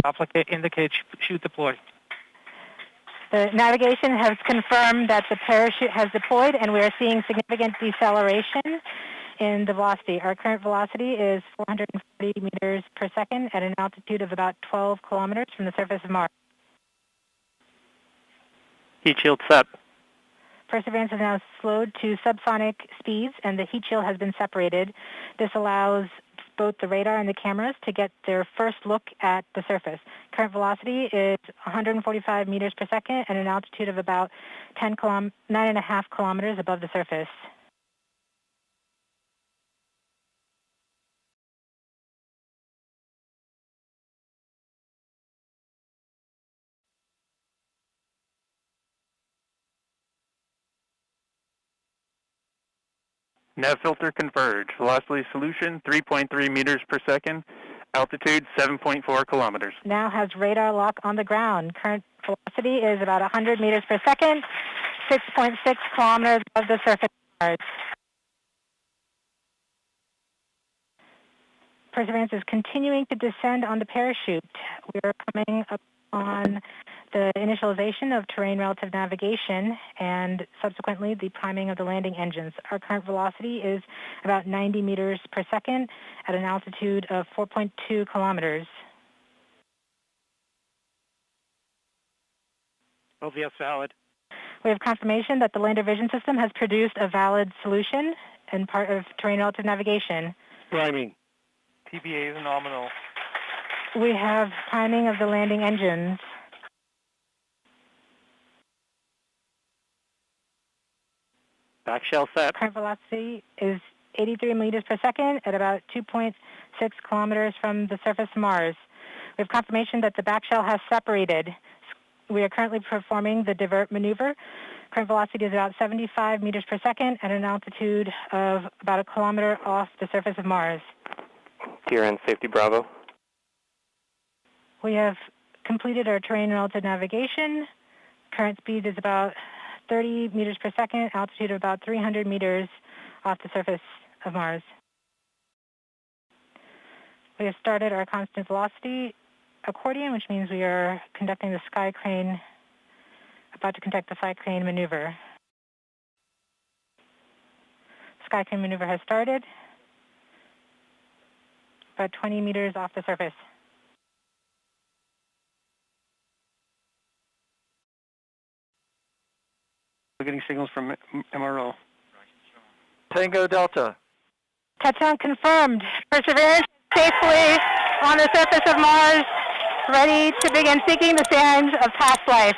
Applicant indicates chute deployed. The navigation has confirmed that the parachute has deployed, and we are seeing significant deceleration in the velocity. Our current velocity is 440 meters per second at an altitude of about 12 kilometers from the surface of Mars. Heat shield set. Perseverance is now slowed to subsonic speeds, and the heat shield has been separated. This allows both the radar and the cameras to get their first look at the surface. Current velocity is 145 meters per second at an altitude of about 9.5 kilometers above the surface. Nav filter converge. Velocity solution 3.3 meters per second. Altitude 7.4 kilometers. Now has radar lock on the ground. Current velocity is about 100 meters per second, 6.6 kilometers above the surface of Mars. Perseverance is continuing to descend on the parachute. We are coming up on the initialization of terrain relative navigation and subsequently the priming of the landing engines. Our current velocity is about 90 meters per second at an altitude of 4.2 kilometers. LVS valid. We have confirmation that the lander vision system has produced a valid solution and part of terrain relative navigation. Priming. TBA is nominal. We have priming of the landing engines. Back shell set. Current velocity is 83 meters per second at about 2.6 kilometers from the surface of Mars. We have confirmation that the back shell has separated. We are currently performing the divert maneuver. Current velocity is about 75 meters per second at an altitude of about a kilometer off the surface of Mars. TRN Safety Bravo. We have completed our terrain relative navigation. Current speed is about 30 meters per second, altitude of about 300 meters off the surface of Mars. We have started our constant velocity accordion, which means we are conducting the sky crane, about to conduct the sky crane maneuver. Sky crane maneuver has started, about 20 meters off the surface. We're getting signals from MRO. Tango Delta. Touchdown confirmed. Perseverance safely on the surface of Mars, ready to begin seeking the signs of past life.